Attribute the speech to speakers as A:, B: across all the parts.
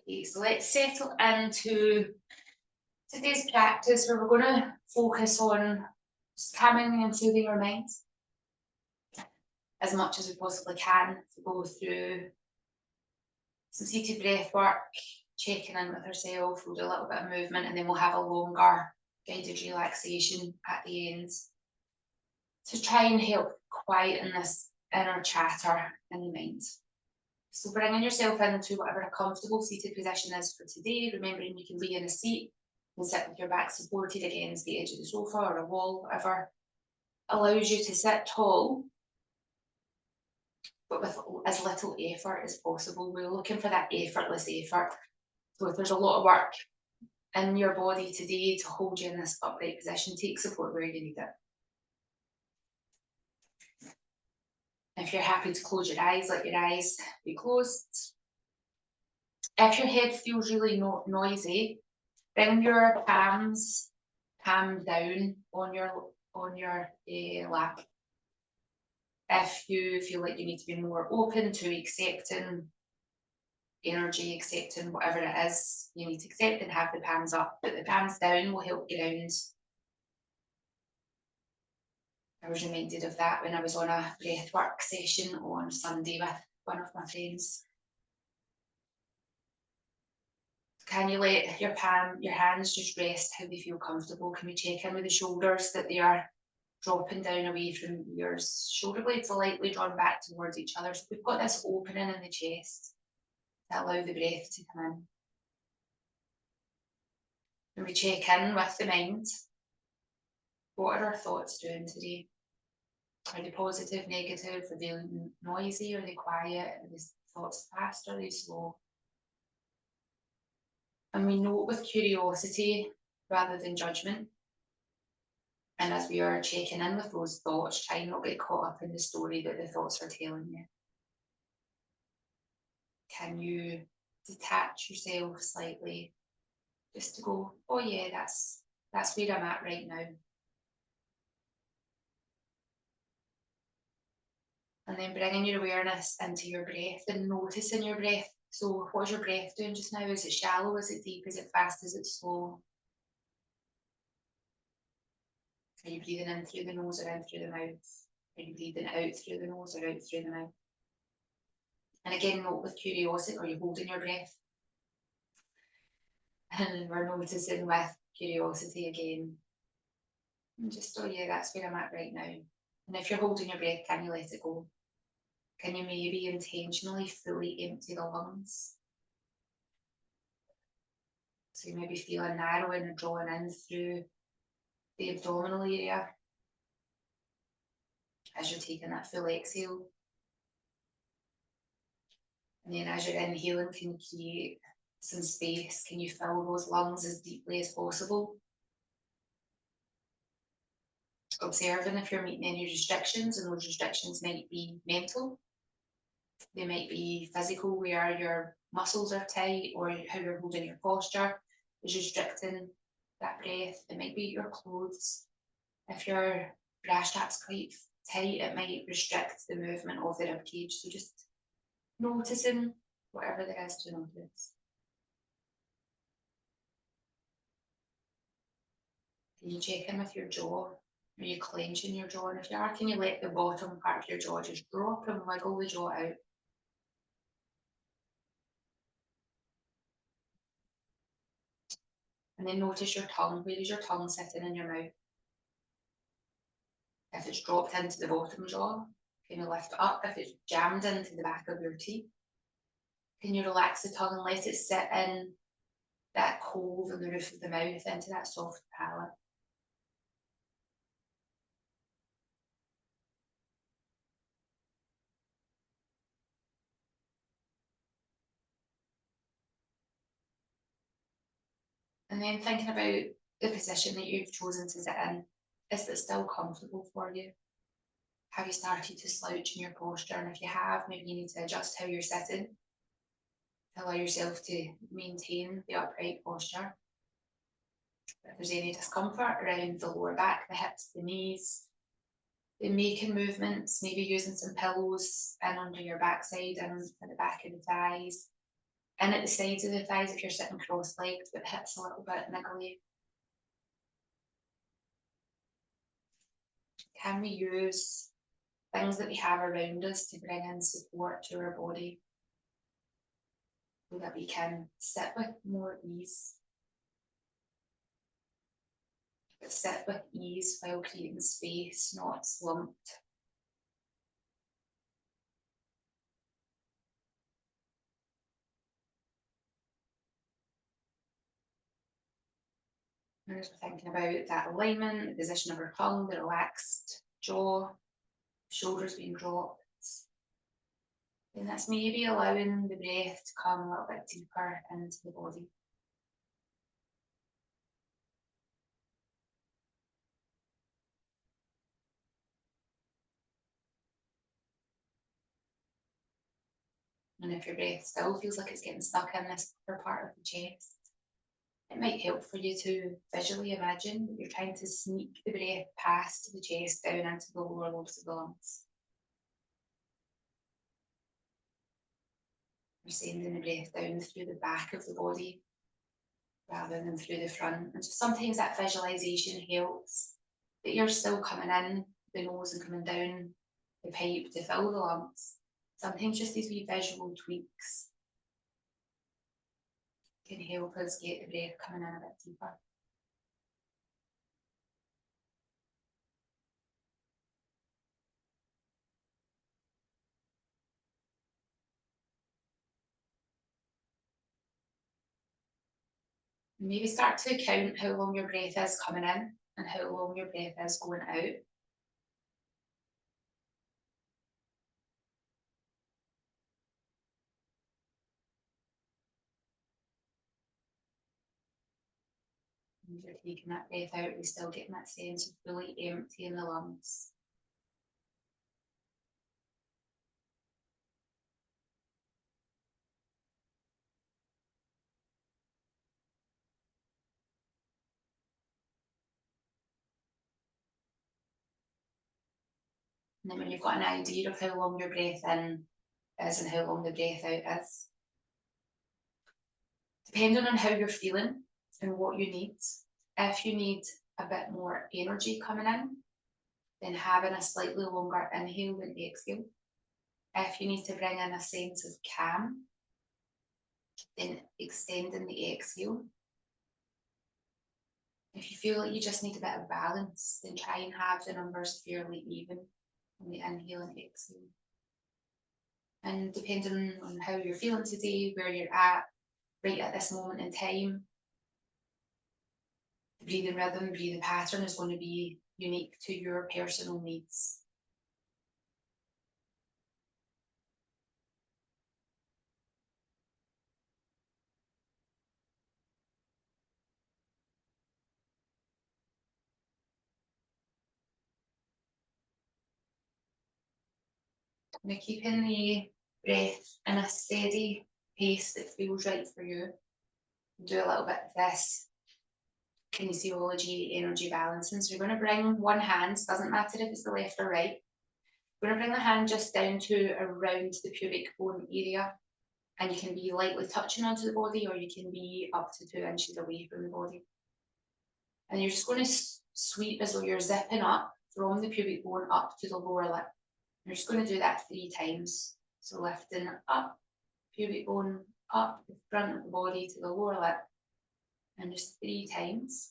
A: Okay, so let's settle into today's practice where we're going to focus on just calming and soothing your mind as much as we possibly can to go through some seated breath work, checking in with ourselves, we'll do a little bit of movement, and then we'll have a longer guided relaxation at the end to try and help quieten this inner chatter in the mind. So bringing yourself into whatever a comfortable seated position is for today, remembering you can be in a seat and sit with your back supported against the edge of the sofa or a wall, whatever allows you to sit tall, but with as little effort as possible. We're looking for that effortless effort. So if there's a lot of work in your body today to hold you in this upright position, take support where you need it. If you're happy to close your eyes, let your eyes be closed. If your head feels really noisy, bring your palms down on your lap. If you feel like you need to be more open to accepting energy, accepting whatever it is you need to accept, and have the palms up, but the palms down will help ground. I was reminded of that when I was on a breathwork session on Sunday with one of my friends. Can you let your hands just rest how they feel comfortable? Can we check in with the shoulders, that they are dropping down away from the ears? Shoulder blades are lightly drawn back towards each other. So we've got this opening in the chest to allow the breath to come in. And we check in with the mind. What are our thoughts doing today? Are they positive, negative? Are they noisy? Are they quiet? Are the thoughts fast? Are they slow? And we note with curiosity rather than judgment. And as we are checking in with those thoughts, try not to get caught up in the story that the thoughts are telling you. Can you detach yourself slightly just to go, oh yeah, that's where I'm at right now. And then bringing your awareness into your breath and noticing your breath. So what's your breath doing just now? Is it shallow? Is it deep? Is it fast? Is it slow? Are you breathing in through the nose or in through the mouth? Are you breathing out through the nose or out through the mouth? And again, note with curiosity, are you holding your breath? And we're noticing with curiosity again. And just, oh yeah, that's where I'm at right now. And if you're holding your breath, can you let it go? Can you maybe intentionally fully empty the lungs? So you maybe feel a narrowing and drawing in through the abdominal area as you're taking that full exhale. And then as you're inhaling, can you create some space? Can you fill those lungs as deeply as possible? Observing if you're meeting any restrictions, and those restrictions might be mental. They might be physical, where your muscles are tight or how you're holding your posture is restricting that breath. It might be your clothes. If your bra strap's quite tight, it might restrict the movement of the ribcage. So just noticing whatever there is to notice. Can you check in with your jaw? Are you clenching your jaw? And if you are, can you let the bottom part of your jaw just drop and wiggle the jaw out? And then notice your tongue. Where is your tongue sitting in your mouth? If it's dropped into the bottom jaw, can you lift it up? If it's jammed into the back of your teeth, can you relax the tongue and let it sit in that cove in the roof of the mouth, into that soft palate? And then thinking about the position that you've chosen to sit in, is it still comfortable for you? Have you started to slouch in your posture? And if you have, maybe you need to adjust how you're sitting to allow yourself to maintain the upright posture. If there's any discomfort around the lower back, the hips, the knees, then making movements, maybe using some pillows in under your backside and at the back of the thighs, In at the sides of the thighs if you're sitting cross-legged, but hips a little bit niggly. Can we use things that we have around us to bring in support to our body so that we can sit with more ease? But sit with ease while creating space, not slumped. And as we're thinking about that alignment, the position of our tongue, the relaxed jaw, shoulders being dropped, then that's maybe allowing the breath to come a little bit deeper into the body. And if your breath still feels like it's getting stuck in this upper part of the chest, it might help for you to visually imagine that you're trying to sneak the breath past the chest down into the lower lobes of the lungs. You're sending the breath down through the back of the body rather than through the front. And just sometimes that visualization helps that you're still coming in the nose and coming down the pipe to fill the lungs. Sometimes just these wee visual tweaks can help us get the breath coming in a bit deeper. Maybe start to count how long your breath is coming in and how long your breath is going out. As you're taking that breath out, you're still getting that sense of fully emptying the lungs. And then when you've got an idea of how long your breath in is and how long the breath out is, depending on how you're feeling and what you need, if you need a bit more energy coming in, then having a slightly longer inhale than exhale. If you need to bring in a sense of calm, then extending the exhale. If you feel like you just need a bit of balance, then try and have the numbers fairly even on the inhale and exhale. And depending on how you're feeling today, where you're at, right at this moment in time, the breathing rhythm, breathing pattern is going to be unique to your personal needs. Now keeping the breath in a steady pace that feels right for you. Do a little bit of this kinesiology, energy balancing. So you're going to bring one hand, doesn't matter if it's the left or right. We're going to bring the hand just down to around the pubic bone area. And you can be lightly touching onto the body, or you can be up to 2 inches away from the body. And you're just going to sweep as though you're zipping up from the pubic bone up to the lower lip. You're just going to do that 3 times. So lifting up, pubic bone up the front of the body to the lower lip, and just 3 times.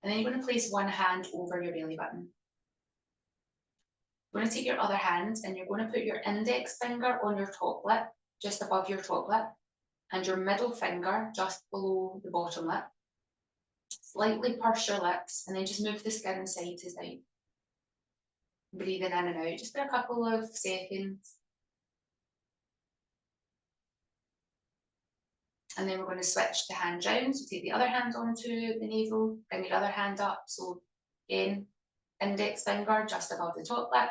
A: And then you're going to place one hand over your belly button. You're going to take your other hand and you're going to put your index finger on your top lip, just above your top lip, and your middle finger just below the bottom lip. Slightly purse your lips and then just move the skin side to side. Breathing in and out just for a couple of seconds. And then we're going to switch the hand round. So take the other hand onto the navel, bring your other hand up. So again, index finger just above the top lip,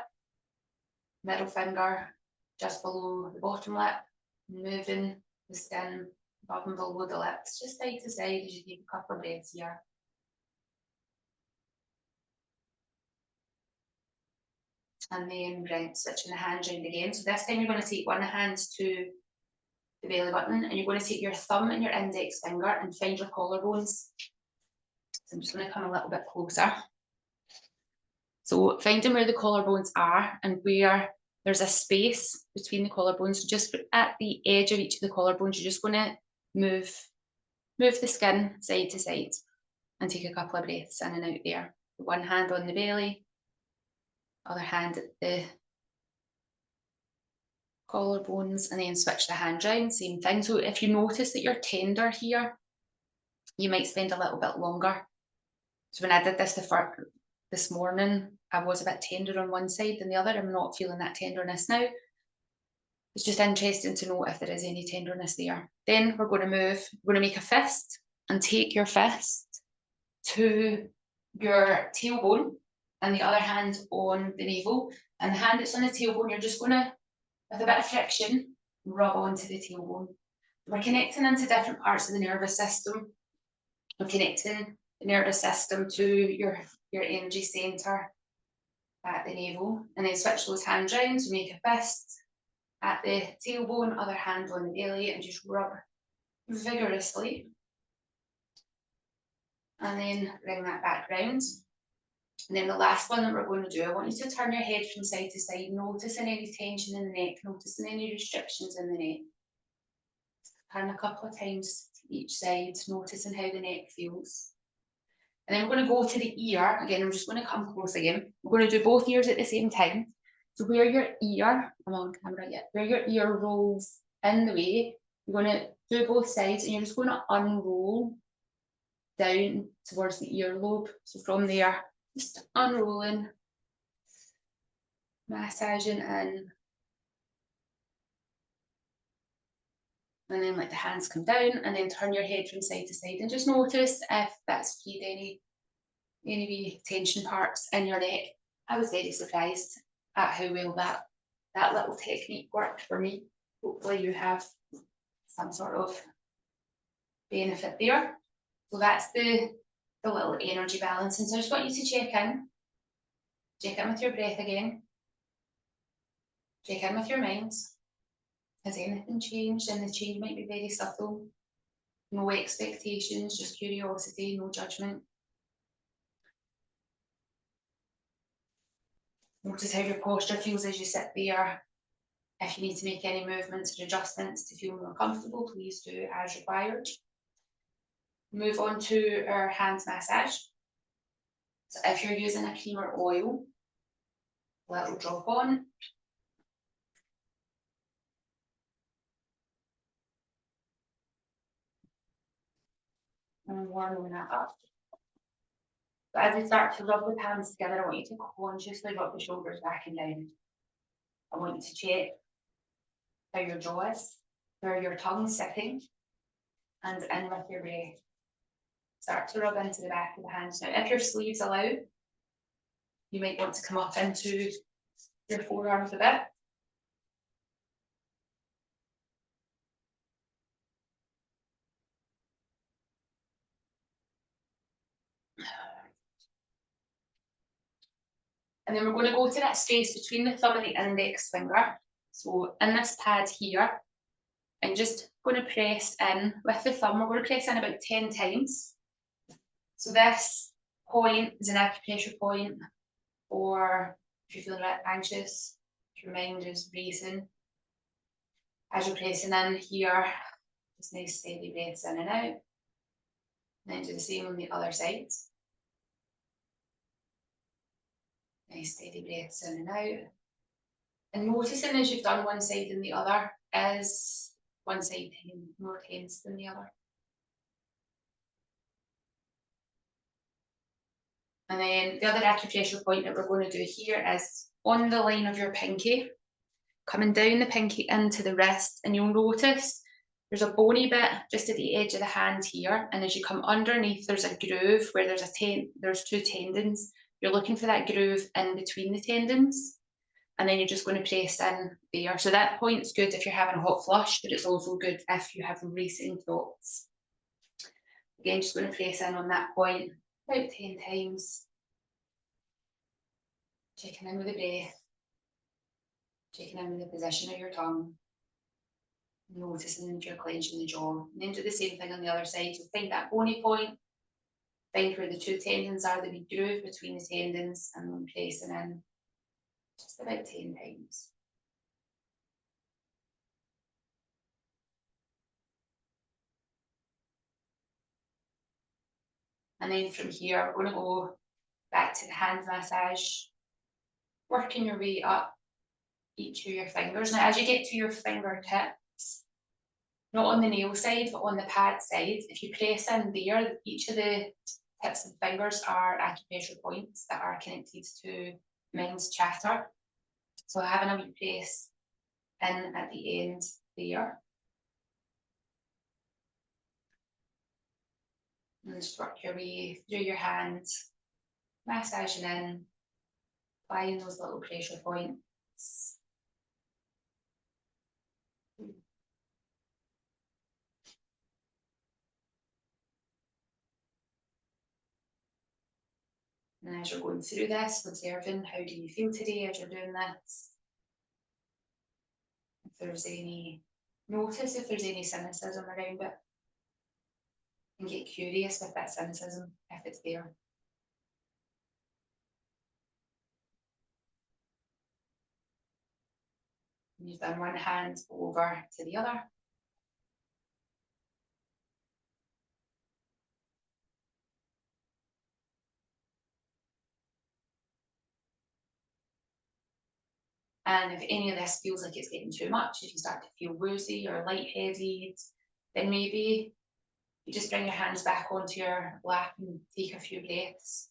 A: middle finger just below the bottom lip, moving the skin above and below the lips, just side to side as you take a couple of breaths here. and then switching the hands round again. So this time you're going to take one hand to the belly button, and you're going to take your thumb and your index finger and find your collarbones. So I'm just going to come a little bit closer. So finding where the collarbones are and where there's a space between the collarbones, just at the edge of each of the collarbones, you're just going to move the skin side to side and take a couple of breaths in and out there. One hand on the belly, other hand at the collarbones, and then switch the hand round, same thing. So if you notice that you're tender here, you might spend a little bit longer. So when I did this morning, I was a bit tender on one side than the other. I'm not feeling that tenderness now. It's just interesting to know if there is any tenderness there. Then we're going to make a fist and take your fist to your tailbone and the other hand on the navel. And the hand that's on the tailbone, you're just going to, with a bit of friction, rub onto the tailbone. We're connecting into different parts of the nervous system. We're connecting the nervous system to your energy centre at the navel, and then switch those hands round to make a fist at the tailbone, other hand on the belly, and just rub vigorously. And then bring that back round. And then the last one that we're going to do, I want you to turn your head from side to side, noticing any tension in the neck, noticing any restrictions in the neck. Turn a couple of times to each side, noticing how the neck feels. And then we're going to go to the ear. Again, I'm just going to come close again. We're going to do both ears at the same time. So where your ear, I'm on camera yet, where your ear rolls in the way, you're going to do both sides, and you're just going to unroll down towards the earlobe. So from there, just unrolling, massaging in, and then let the hands come down, and then turn your head from side to side, and just notice if that's freed any tension parts in your neck. I was very surprised at how well that little technique worked for me. Hopefully you have some sort of benefit there. So that's the little energy balancing. So I just want you to check in with your breath again, check in with your mind. Has anything changed? And the change might be very subtle. No expectations, just curiosity, no judgment. Notice how your posture feels as you sit there. If you need to make any movements or adjustments to feel more comfortable, please do as required. Move on to our hands massage. So if you're using a cream or oil, a little drop on. And warming that up. But as you start to rub the palms together, I want you to consciously rub the shoulders back and down. I want you to check how your jaw is, where your tongue's sitting, and in with your breath. Start to rub into the back of the hands. Now, if your sleeves allow, you might want to come up into your forearms a bit. And then we're going to go to that space between the thumb and the index finger. So in this pad here, I'm just going to press in with the thumb. We're going to press in about 10 times. So this point is an acupressure point, or if you're feeling a bit anxious, if your mind is racing. As you're pressing in here, just nice steady breaths in and out. And then do the same on the other side. Nice steady breaths in and out. And noticing as you've done one side and the other, is one side more tense than the other. And then the other acupressure point that we're going to do here is on the line of your pinky, coming down the pinky into the wrist, and you'll notice there's a bony bit just at the edge of the hand here, and as you come underneath, there's a groove where there's two tendons. You're looking for that groove in between the tendons, and then you're just going to press in there. So that point's good if you're having a hot flush, but it's also good if you have racing thoughts. Again, just going to press in on that point about 10 times. Checking in with the breath. Checking in with the position of your tongue. Noticing if you're clenching the jaw. And then do the same thing on the other side. So find that bony point. Find where the two tendons are, the wee groove between the tendons, and then pressing in just about 10 times. And then from here, we're going to go back to the hand massage, working your way up each of your fingers. Now, as you get to your fingertips, not on the nail side, but on the pad side, if you press in there, each of the tips and fingers are acupressure points that are connected to mind's chatter. So having a wee press in at the end there. And just work your way through your hands, massaging in, applying those little pressure points. And as you're going through this, observing how do you feel today as you're doing this. If there's any, notice if there's any cynicism around it. And get curious with that cynicism if it's there. And you've done one hand, go over to the other. And if any of this feels like it's getting too much, if you start to feel woozy or lightheaded, then maybe you just bring your hands back onto your lap and take a few breaths.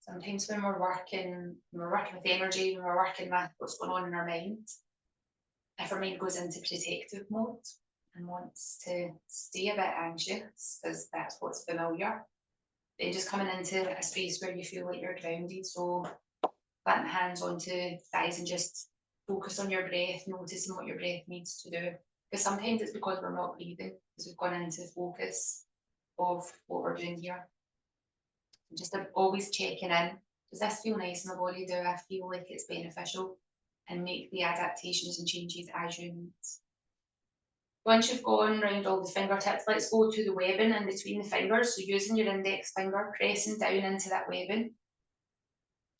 A: Sometimes when we're working with energy, when we're working with what's going on in our mind, if our mind goes into protective mode and wants to stay a bit anxious, because that's what's familiar, then just coming into a space where you feel like you're grounded. So planting hands onto thighs and just focus on your breath, noticing what your breath needs to do. Because sometimes it's because we're not breathing, because we've gone into focus of what we're doing here. Just always checking in. Does this feel nice in the body? Do I feel like it's beneficial? And make the adaptations and changes as you need. Once you've gone around all the fingertips, let's go to the webbing in between the fingers. So using your index finger, pressing down into that webbing,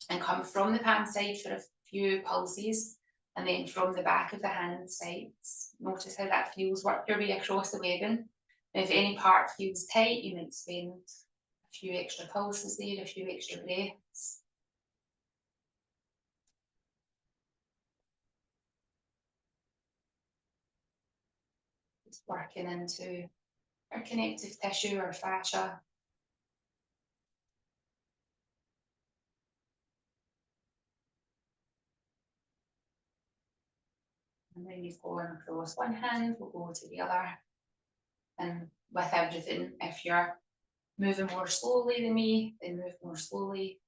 A: and come from the palm side for a few pulses, and then from the back of the hand sides. Notice how that feels. Work your way across the webbing. If any part feels tight, you might spend a few extra pulses there, a few extra breaths. Just working into our connective tissue or fascia. And then you've gone across one hand, we'll go to the other. And with everything, if you're moving more slowly than me, then move more slowly.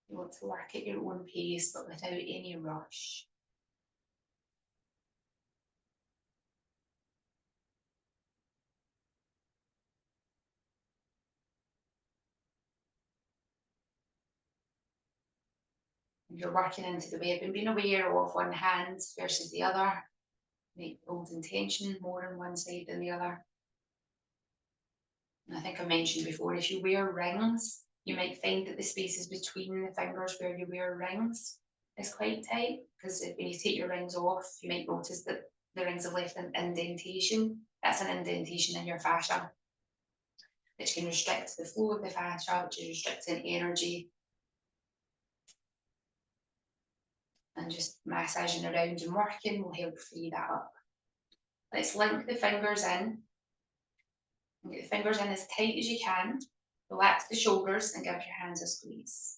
A: You want to work at your own pace, but without any rush. And you're working into the web and being aware of one hand versus the other. Make holding tension more on one side than the other. And I think I mentioned before, if you wear rings, you might find that the spaces between the fingers where you wear rings is quite tight, because when you take your rings off, you might notice that the rings have left an indentation. That's an indentation in your fascia, which can restrict the flow of the fascia, which is restricting energy. And just massaging around and working will help free that up. Let's link the fingers in. And get the fingers in as tight as you can. Relax the shoulders and give your hands a squeeze.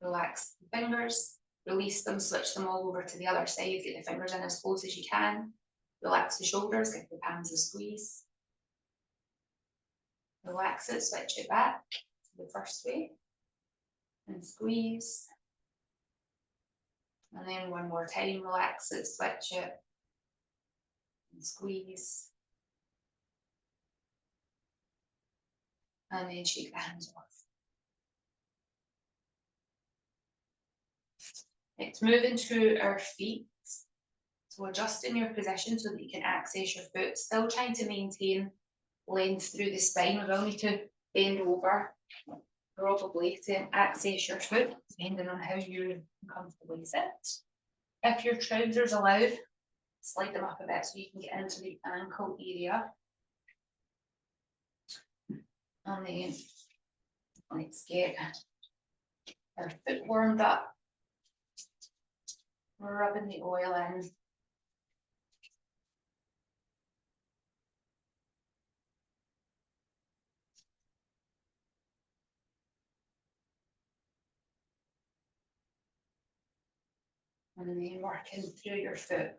A: Relax the fingers, release them, switch them all over to the other side. Get the fingers in as close as you can. Relax the shoulders, give the palms a squeeze. Relax it, switch it back to the first way. And squeeze. And then one more time, relax it, switch it. And squeeze. And then shake the hands off. It's moving to our feet. So adjusting your position so that you can access your foot, still trying to maintain length through the spine. We will need to bend over probably to access your foot, depending on how you comfortably sit. If your trousers allowed, slide them up a bit so you can get into the ankle area. And then let's get our foot warmed up. We're rubbing the oil in. And then working through your foot.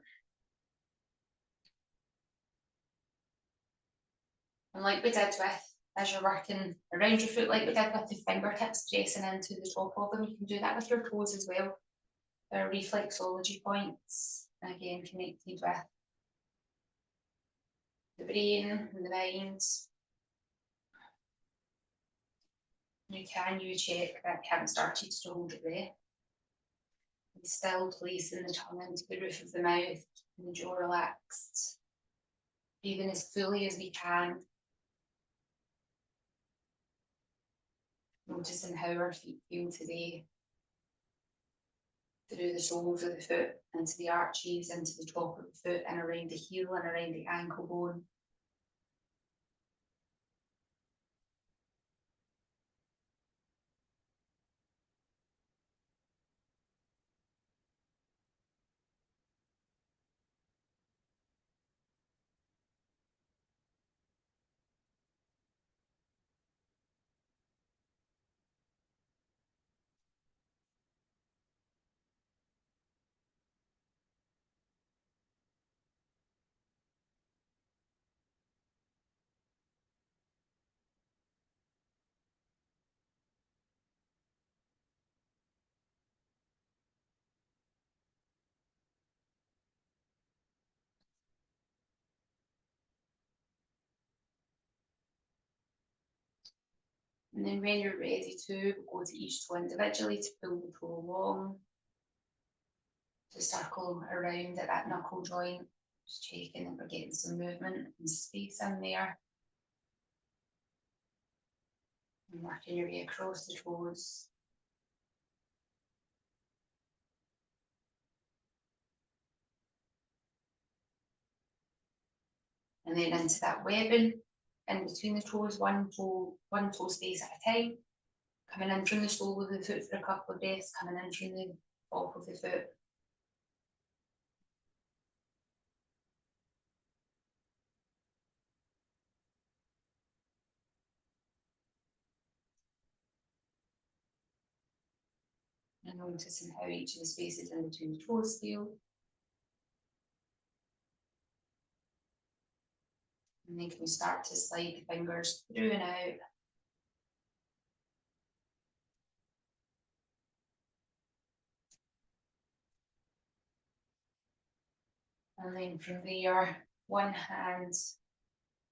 A: And like we did with, as you're working around your foot, like we did with the fingertips pressing into the top of them, you can do that with your toes as well. There are reflexology points, again connected with the brain and the mind. You check that you haven't started to hold your breath. And still placing the tongue into the roof of the mouth and the jaw relaxed. Breathing as fully as we can. Noticing how our feet feel today. Through the soles of the foot, into the arches, into the top of the foot, and around the heel and around the ankle bone. And then when you're ready to, go to each toe individually to pull the toe along. To circle around at that knuckle joint. Just checking that we're getting some movement and space in there. And working your way across the toes. And then into that webbing in between the toes, one toe space at a time. Coming in from the sole of the foot for a couple of breaths, coming in from the top of the foot. And noticing how each of the spaces in between the toes feel. And then can we start to slide the fingers through and out. And then from there, one hand,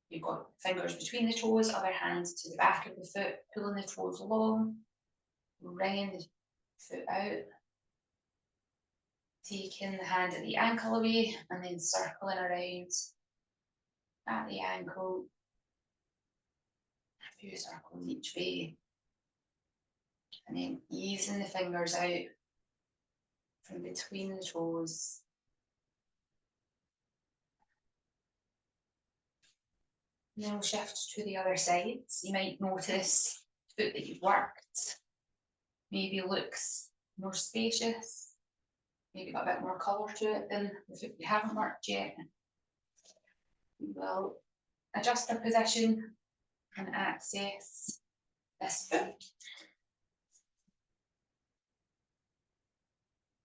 A: you've got fingers between the toes, other hand to the back of the foot, pulling the toes along, wringing the foot out, taking the hand at the ankle away, and then circling around at the ankle, a few circles each way, and then easing the fingers out from between the toes. And then we'll shift to the other side. So you might notice the foot that you've worked maybe looks more spacious, maybe got a bit more colour to it than the foot you haven't worked yet. We'll adjust our position and access this foot.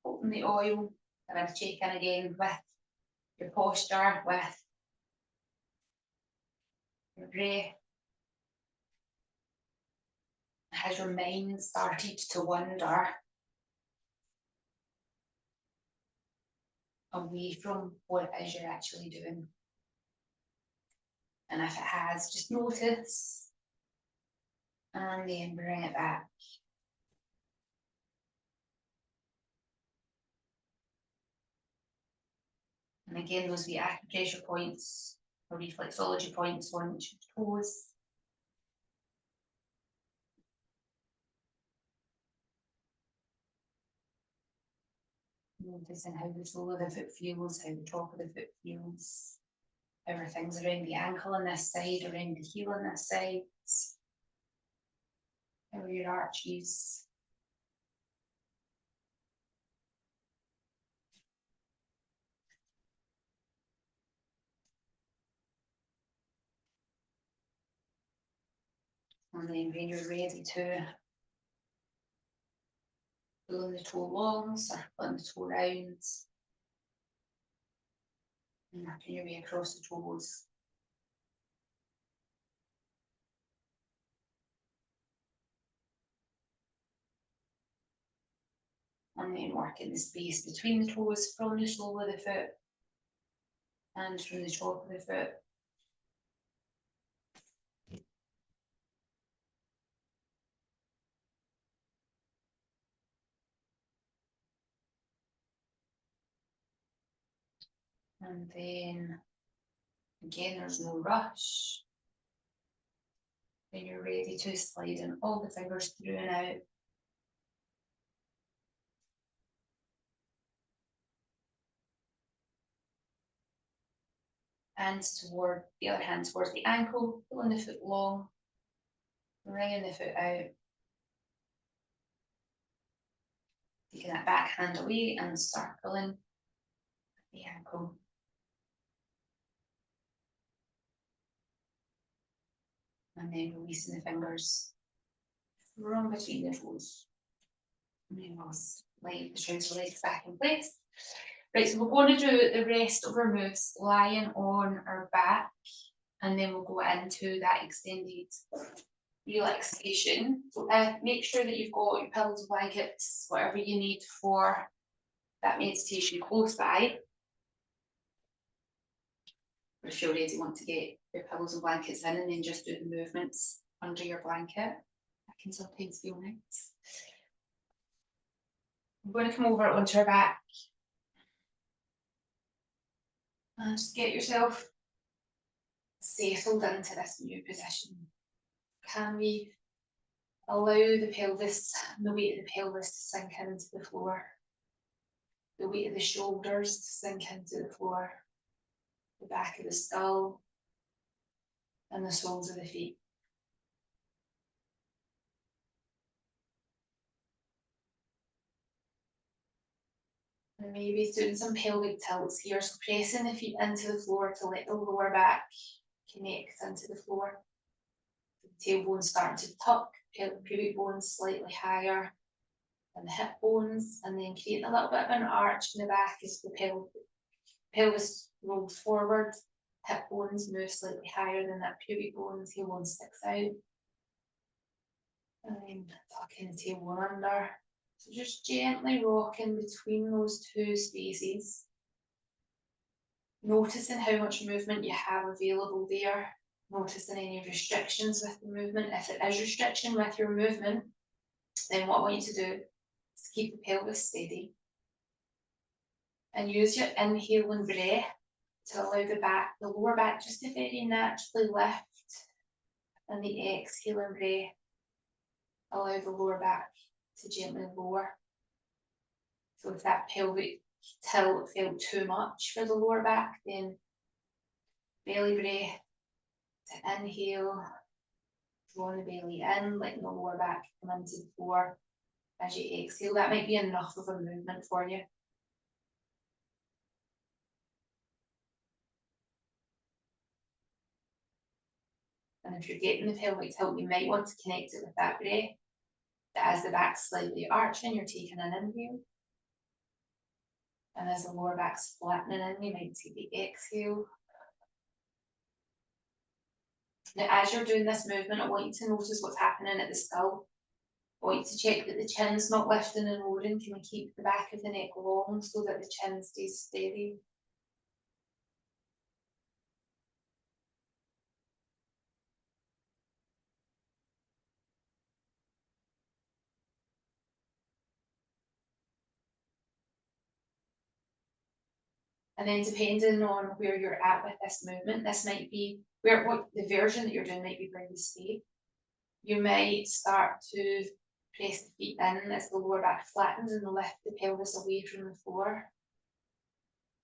A: Open the oil and then check in again with your posture, with your breath. Has your mind started to wander away from what it is you're actually doing? And if it has, just notice and then bring it back. And again, those wee acupressure points or reflexology points on each of the toes. Noticing how the sole of the foot feels, how the top of the foot feels. Everything's around the ankle on this side, around the heel on this side. How are your arches? And then when you're ready to pulling the toe long, circling the toe round, and working your way across the toes. And then working the space between the toes from the sole of the foot and from the top of the foot. And then, again, there's no rush. When you're ready to slide in all the fingers through and out. And toward the other hand towards the ankle, pulling the foot long, wringing the foot out. Taking that back hand away and circling the ankle. And then releasing the fingers from between the toes. And then we'll slide the trouser legs back in place. Right, so we're going to do the rest of our moves lying on our back, and then we'll go into that extended relaxation. So make sure that you've got your pillows, blankets, whatever you need for that meditation close by. If you already want to get your pillows and blankets in and then just do the movements under your blanket, that can sometimes feel nice. I'm going to come over onto our back. And just get yourself settled into this new position. Can we allow the pelvis, the weight of the pelvis to sink into the floor? The weight of the shoulders to sink into the floor? The back of the skull and the soles of the feet. And maybe doing some pelvic tilts here, so pressing the feet into the floor to let the lower back connect into the floor. The tailbone starting to tuck, pubic bones slightly higher than the hip bones, and then creating a little bit of an arch in the back as the pelvis rolls forward. Hip bones move slightly higher than that pubic bone, tailbone sticks out. And then tucking the tailbone under. So just gently rocking between those two spaces. Noticing how much movement you have available there. Noticing any restrictions with the movement. If it is restriction with your movement, then what I want you to do is keep the pelvis steady. And use your inhale and breath to allow the lower back just to very naturally lift. And the exhale and breath, allow the lower back to gently lower. So if that pelvic tilt felt too much for the lower back, then belly breath to inhale, drawing the belly in, letting the lower back come into the floor as you exhale. That might be enough of a movement for you. And if you're getting the pelvic tilt, you might want to connect it with that breath. As the back slightly arching, you're taking an inhale. And as the lower back's flattening in, you might take the exhale. Now, as you're doing this movement, I want you to notice what's happening at the skull. I want you to check that the chin's not lifting and lowering. Can we keep the back of the neck long so that the chin stays steady? And then depending on where you're at with this movement, this might be what the version that you're doing might be where you stay. You might start to press the feet in as the lower back flattens and lift the pelvis away from the floor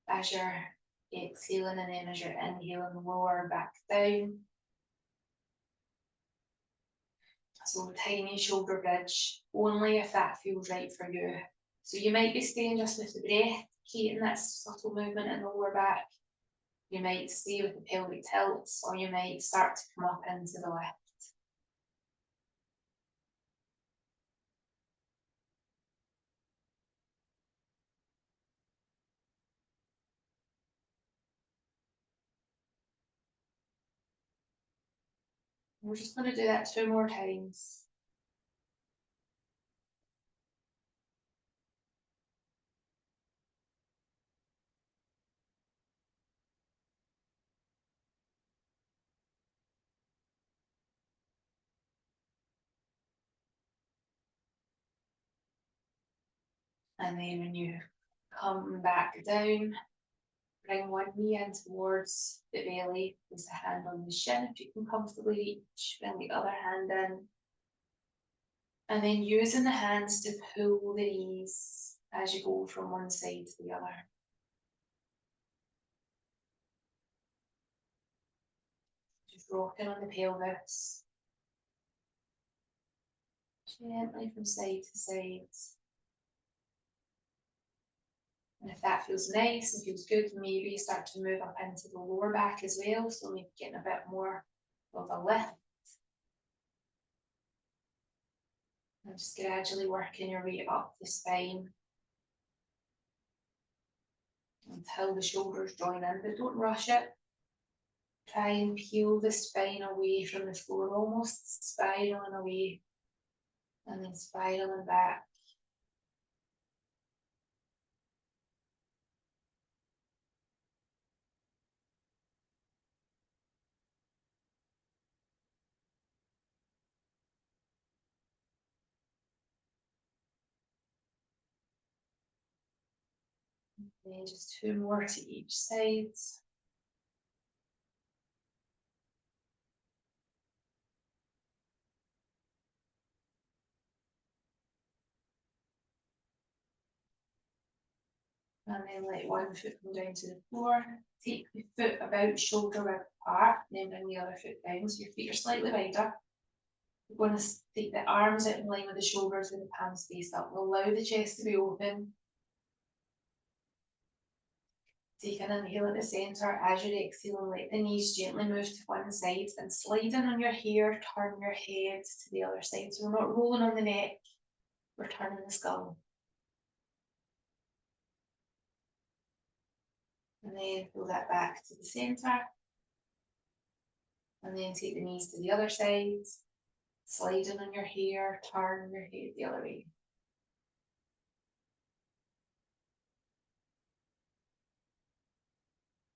A: as you're exhaling, and then as you're inhaling, lower back down. So tiny shoulder bridge, only if that feels right for you. So you might be staying just with the breath, keeping that subtle movement in the lower back. You might stay with the pelvic tilts, or you might start to come up into the lift. We're just going to do that 2 more times. And then when you come back down, bring one knee in towards the belly, place a hand on the shin if you can comfortably reach, bring the other hand in. And then using the hands to pull the knees as you go from one side to the other. Just rocking on the pelvis. Gently from side to side. And if that feels nice and feels good, maybe you start to move up into the lower back as well. So maybe getting a bit more of a lift. And just gradually working your way up the spine until the shoulders join in, but don't rush it. Try and peel the spine away from the floor, almost spiraling away, and then spiraling back. And then just 2 more to each side. And then let one foot come down to the floor. Take the foot about shoulder width apart, then bring the other foot down so your feet are slightly wider. We're going to take the arms out in line with the shoulders with the palms faced up. We'll allow the chest to be open. Take an inhale at the centre. As you're exhaling, let the knees gently move to one side and sliding on your hair, turn your head to the other side. So we're not rolling on the neck, we're turning the skull. And then pull that back to the centre. And then take the knees to the other side, sliding on your hair, turn your head the other way.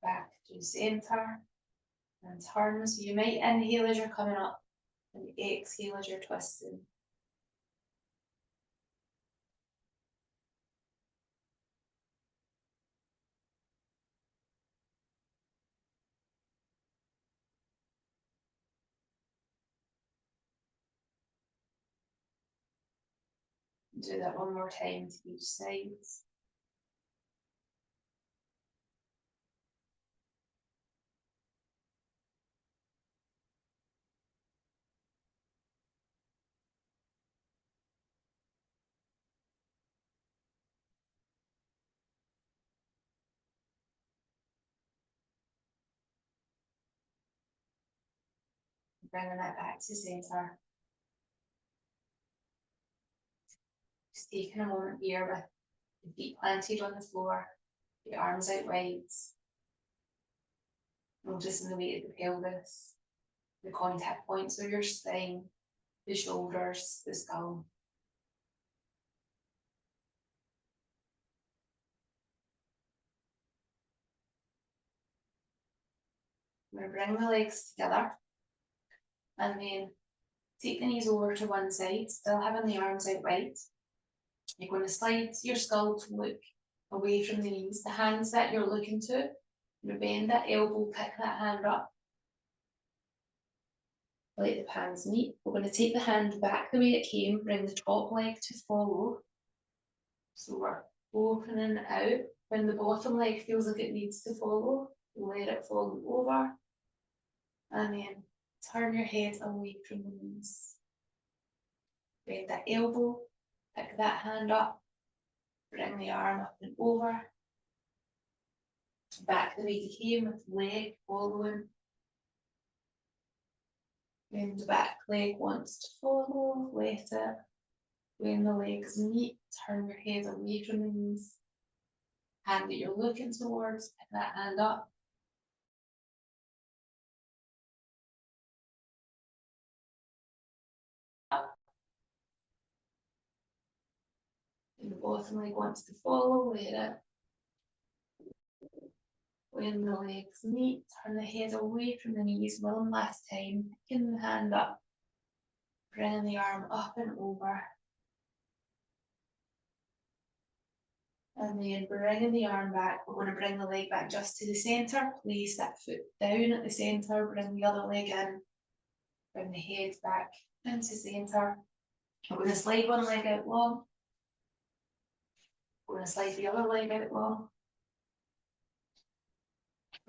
A: Back to the centre and turn. So you might inhale as you're coming up and exhale as you're twisting. Do that 1 more time to each side. Bringing that back to centre. Just taking a moment here with the feet planted on the floor, the arms out wide. Noticing the weight of the pelvis, the contact points of your spine, the shoulders, the skull. We're going to bring the legs together and then take the knees over to one side, still having the arms out wide. You're going to slide your skull to look away from the knees. The hands that you're looking to, you bend that elbow, pick that hand up. Let the palms meet. We're going to take the hand back the way it came, bring the top leg to follow. So we're opening out. When the bottom leg feels like it needs to follow, let it fall over. And then turn your head away from the knees. Bend that elbow, pick that hand up, bring the arm up and over. Back the way you came with the leg following. When the back leg wants to follow, let it. When the legs meet, turn your head away from the knees. Hand that you're looking towards, pick that hand up. When the bottom leg wants to follow, let it. When the legs meet, turn the head away from the knees one last time, picking the hand up, bringing the arm up and over. And then bringing the arm back, we're going to bring the leg back just to the centre, place that foot down at the centre, bring the other leg in, bring the head back into centre. We're going to slide one leg out long. We're going to slide the other leg out long.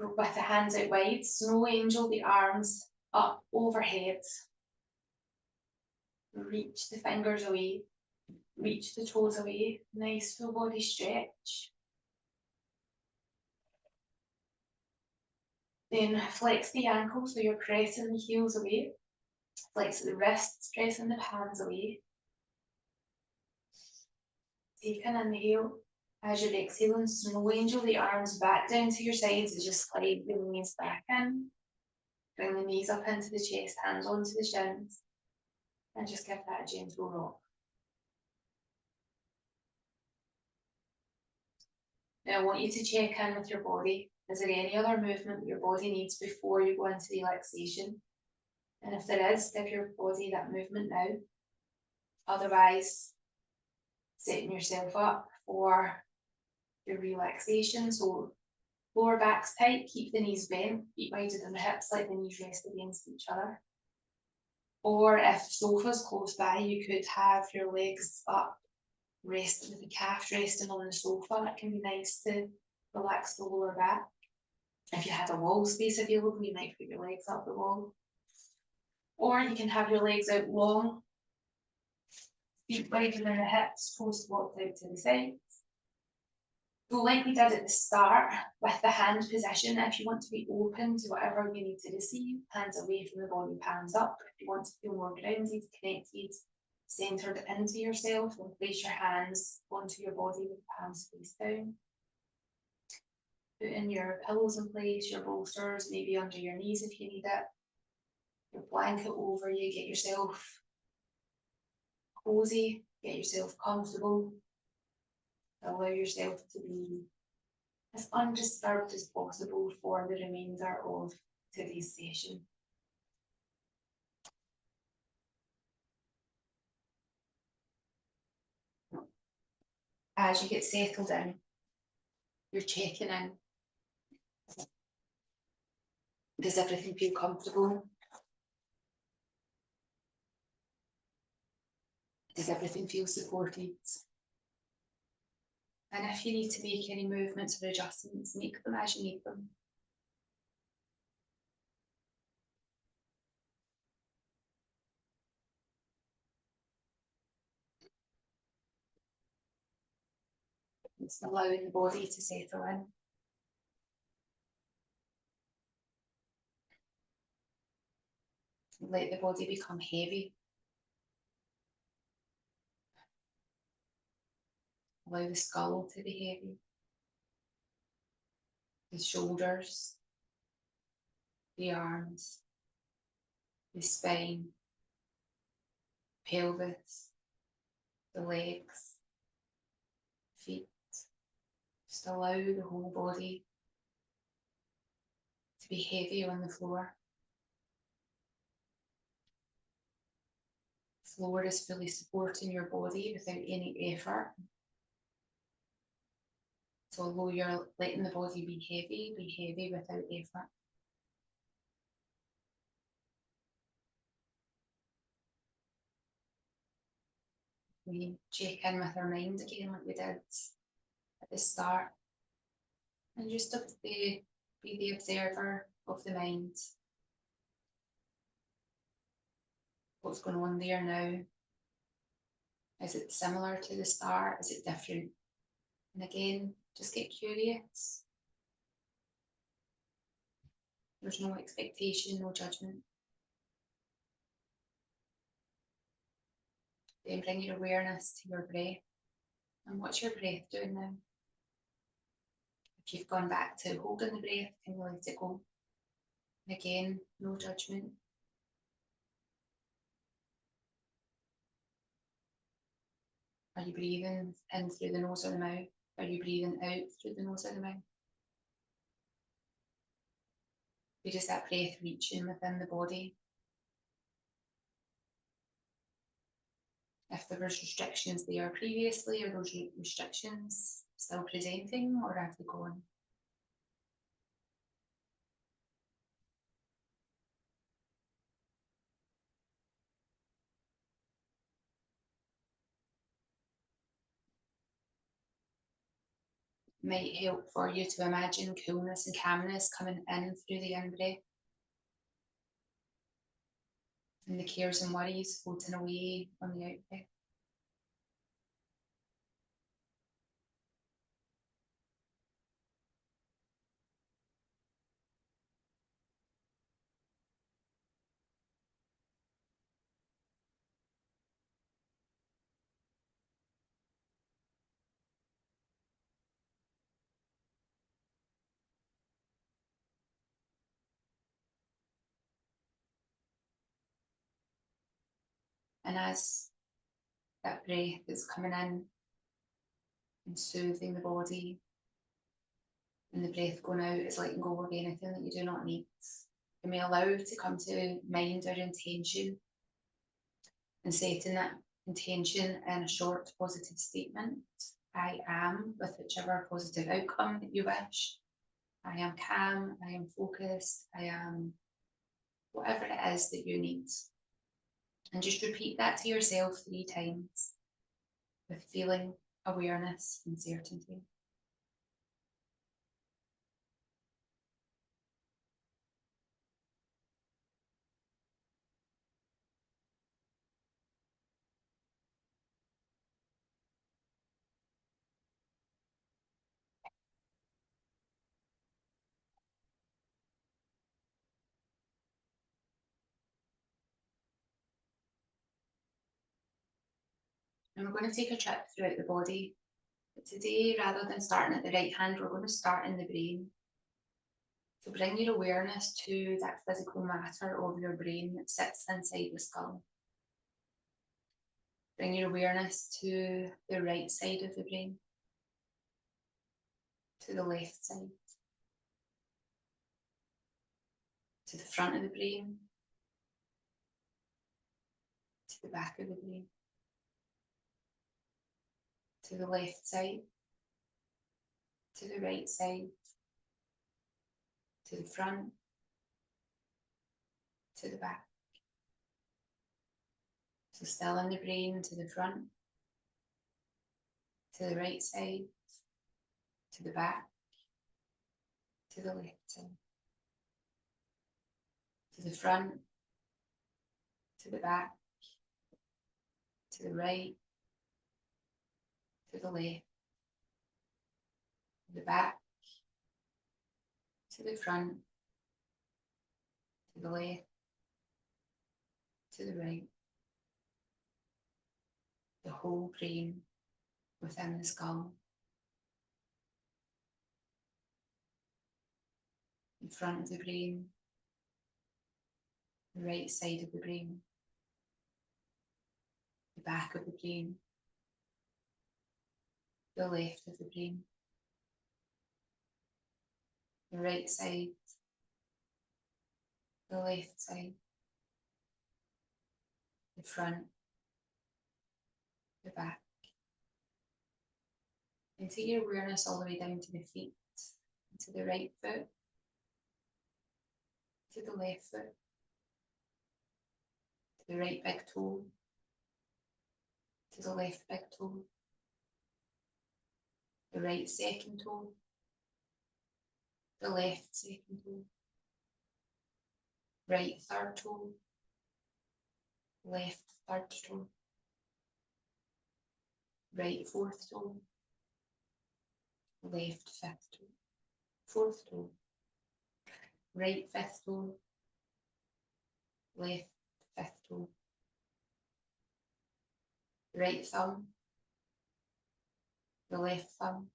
A: With the hands out wide, snow angel the arms up overhead. Reach the fingers away, reach the toes away, nice full body stretch. Then flex the ankles so you're pressing the heels away. Flex the wrists, pressing the palms away. Take an inhale. As you're exhaling, snow angel the arms back down to your sides as you slide the knees back in. Bring the knees up into the chest, hands onto the shins. And just give that a gentle rock. Now I want you to check in with your body. Is there any other movement that your body needs before you go into relaxation? And if there is, give your body that movement now. Otherwise, setting yourself up for your relaxation. So lower back's tight, keep the knees bent, feet wider than the hips, let the knees rest against each other. Or if sofa's close by, you could have your legs up, rest with the calf resting on the sofa. That can be nice to relax the lower back. If you had a wall space available, you might put your legs up the wall. Or you can have your legs out long, feet wider than the hips, toes walked out to the sides. So like we did at the start, with the hand position, if you want to be open to whatever you need to receive, hands away from the body, palms up. If you want to feel more grounded, connected, centered into yourself, then place your hands onto your body with palms face down. Put in your pillows in place, your bolsters, maybe under your knees if you need it. Your blanket over you, get yourself cozy, get yourself comfortable. Allow yourself to be as undisturbed as possible for the remainder of today's session. As you get settled in, you're checking in. Does everything feel comfortable? Does everything feel supported? And if you need to make any movements or adjustments, make them as you need them. It's allowing the body to settle in. Let the body become heavy. Allow the skull to be heavy. The shoulders, the arms, the spine, pelvis, the legs, feet. Just allow the whole body to be heavy on the floor. The floor is fully supporting your body without any effort. So although you're letting the body be heavy without effort. We check in with our mind again like we did at the start. And just be the observer of the mind. What's going on there now? Is it similar to the start? Is it different? And again, just get curious. There's no expectation, no judgment. Then bring your awareness to your breath. And what's your breath doing now? If you've gone back to holding the breath, can you let it go? And again, no judgment. Are you breathing in through the nose or the mouth? Are you breathing out through the nose or the mouth? Where is that breath reaching within the body? If there was restrictions there previously, are those restrictions still presenting or have they gone? Might help for you to imagine coolness and calmness coming in through the in-breath. And the cares and worries floating away on the out-breath. And as that breath is coming in and soothing the body, and the breath going out is letting go of anything that you do not need. You may allow to come to mind or intention and setting that intention in a short positive statement. I am, with whichever positive outcome that you wish. I am calm, I am focused, I am whatever it is that you need. And just repeat that to yourself 3 times with feeling, awareness, and certainty. And we're going to take a trip throughout the body. But today, rather than starting at the right hand, we're going to start in the brain. So bring your awareness to that physical matter of your brain that sits inside the skull. Bring your awareness to the right side of the brain, to the left side, to the front of the brain, to the back of the brain, to the left side, to the right side, to the front, to the back. So still in the brain, to the front, to the right side, to the back, to the left side, to the front, to the back, to the right, to the left, to the back, to the front, to the left, to the right. The whole brain within the skull. In front of the brain, the right side of the brain, the back of the brain, the left of the brain, the right side, the left side, the front, the back, And take your awareness all the way down to the feet, to the right foot, to the left foot, to the right big toe, to the left big toe, the right second toe, the left second toe, right third toe, left third toe, right fourth toe, left fifth toe, fourth toe, right fifth toe, left fifth toe, right thumb, the left thumb,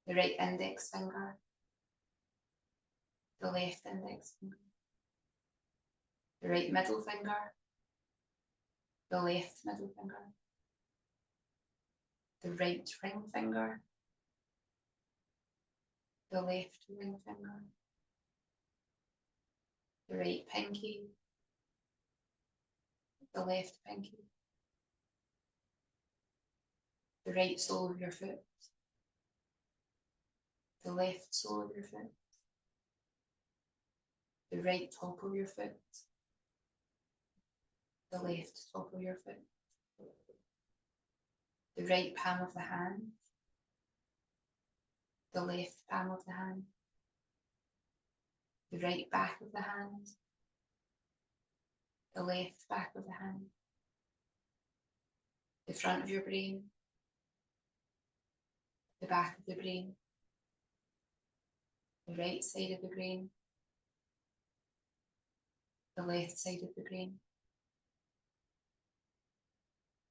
A: the right index finger, the left index finger, the right middle finger, the left middle finger, the right ring finger, the left ring finger, the right pinky, the left pinky, the right sole of your foot, the left sole of your foot, the right top of your foot, the left top of your foot, the right palm of the hand, the left palm of the hand, the right back of the hand, the left back of the hand, the front of your brain, the back of the brain, the right side of the brain, the left side of the brain,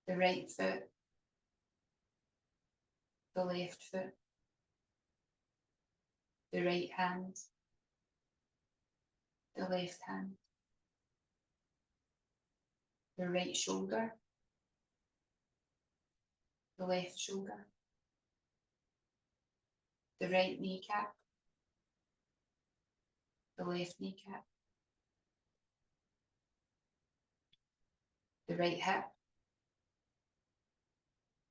A: the right foot, the left foot, the right hand, the left hand, the right shoulder, the left shoulder, the right kneecap, the left kneecap, the right hip,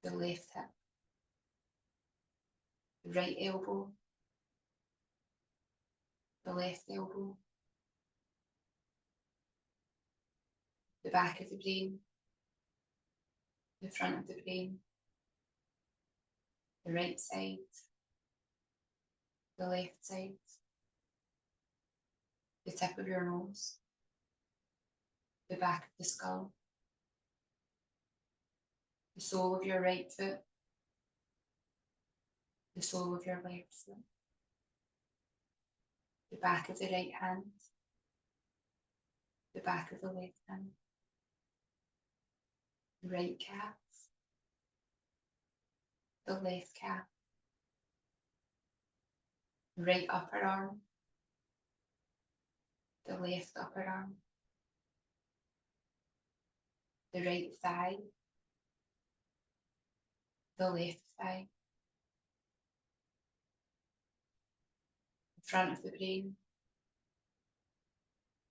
A: the left hip, the right elbow, the left elbow, the back of the brain, the front of the brain, the right side, the left side, the tip of your nose, the back of the skull, the sole of your right foot, the sole of your left foot, the back of the right hand, the back of the left hand, the right calf, the left calf, the right upper arm, the left upper arm, the right thigh, the left thigh, the front of the brain,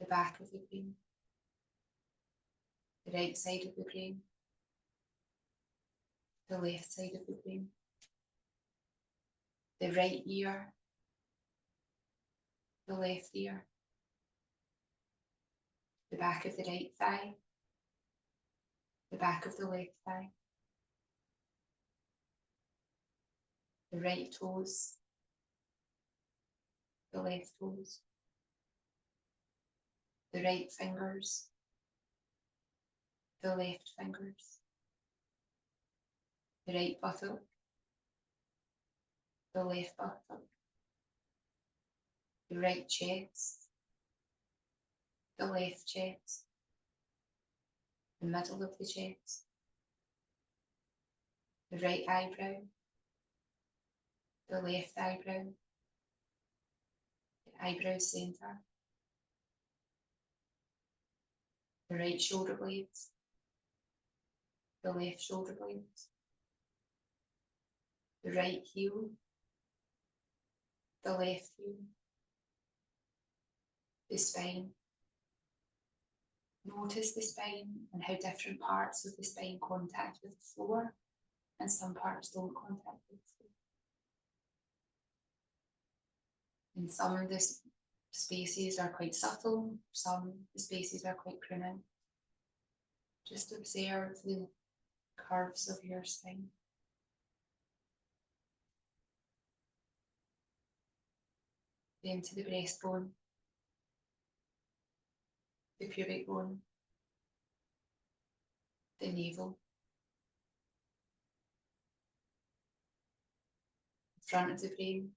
A: the back of the brain, the right side of the brain, the left side of the brain, the right ear, the left ear, the back of the right thigh, the back of the left thigh, the right toes, the left toes, the right fingers, the left fingers, the right buttock, the left buttock, the right chest, the left chest, the middle of the chest, the right eyebrow, the left eyebrow, the eyebrow centre, the right shoulder blades, the left shoulder blades, the right heel, the left heel, the spine. Notice the spine and how different parts of the spine contact with the floor. and some parts don't contact with the floor. And some of the spaces are quite subtle, some the spaces are quite pronounced. Just observe the curves of your spine. Then to the breastbone, the pubic bone, the navel, the front of the brain,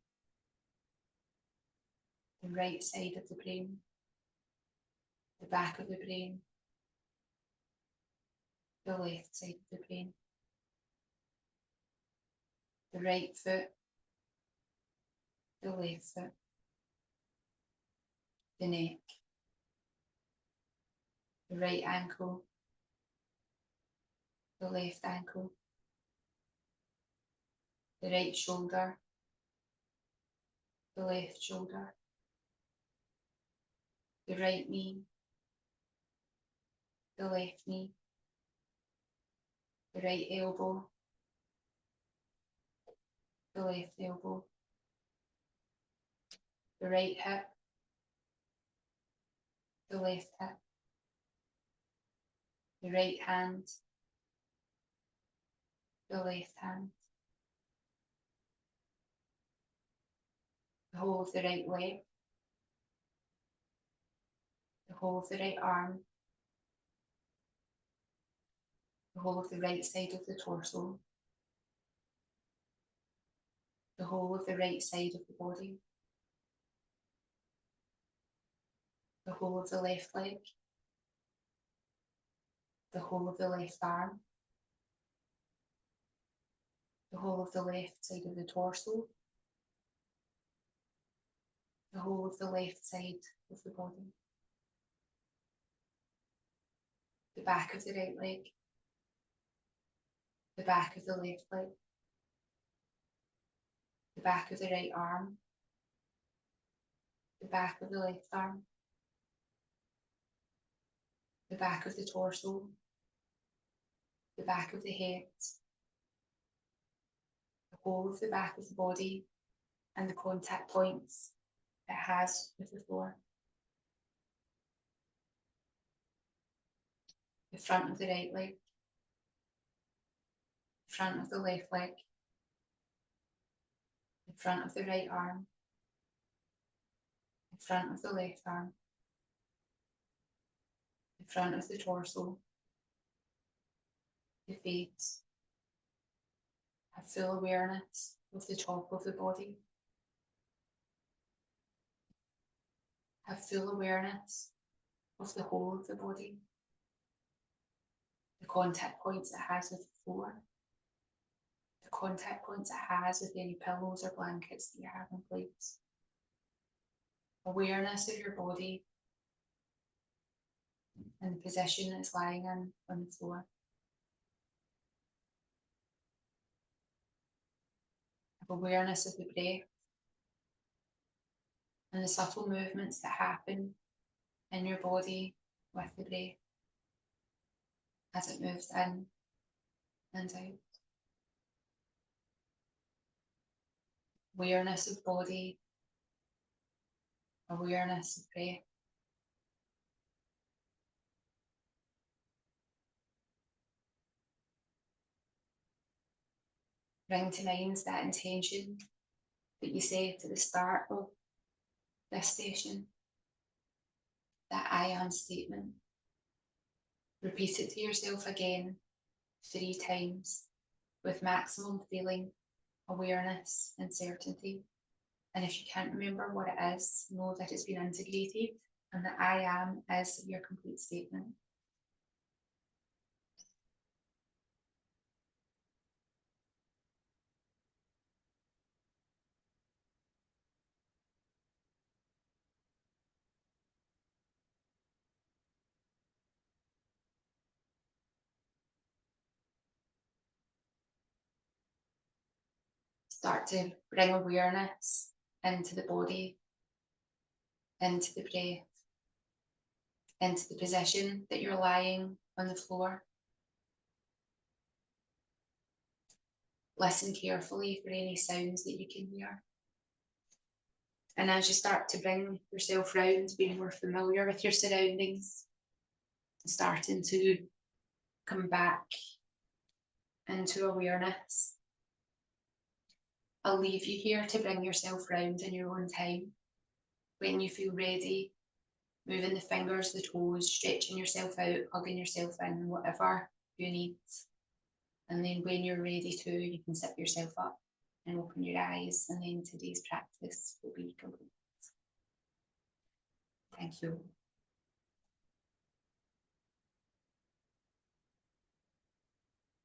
A: the right side of the brain, the back of the brain, the left side of the brain, the right foot, the left foot, the neck, the right ankle, the left ankle, the right shoulder, the left shoulder, the right knee, the left knee, the right elbow, the left elbow, the right hip, the left hip, the right hand, the left hand, the whole of the right leg, the whole of the right arm, the whole of the right side of the torso, the whole of the right side of the body, the whole of the left leg, the whole of the left arm, the whole of the left side of the torso, the whole of the left side of the body, the back of the right leg, the back of the left leg, the back of the right arm, the back of the left arm, the back of the torso, the back of the head, the whole of the back of the body, and the contact points it has with the floor. The front of the right leg, the front of the left leg, the front of the right arm, the front of the left arm, the front of the torso, the face. Have full awareness of the top of the body. Have full awareness of the whole of the body, the contact points it has with the floor, the contact points it has with any pillows or blankets that you have in place. Awareness of your body and the position it's lying in on the floor. Have awareness of the breath and the subtle movements that happen in your body with the breath as it moves in and out. Awareness of body, awareness of breath. Bring to mind that intention that you said at the start of this session, that I am statement. Repeat it to yourself again 3 times with maximum feeling, awareness and certainty. And if you can't remember what it is, know that it's been integrated and that I am is your complete statement. Start to bring awareness into the body, into the breath, into the position that you're lying on the floor. Listen carefully for any sounds that you can hear. And as you start to bring yourself round, being more familiar with your surroundings, starting to come back into awareness, I'll leave you here to bring yourself round in your own time. When you feel ready, moving the fingers, the toes, stretching yourself out, hugging yourself in, whatever you need. And then when you're ready to, you can sit yourself up and open your eyes, and then today's practice will be complete. Thank you.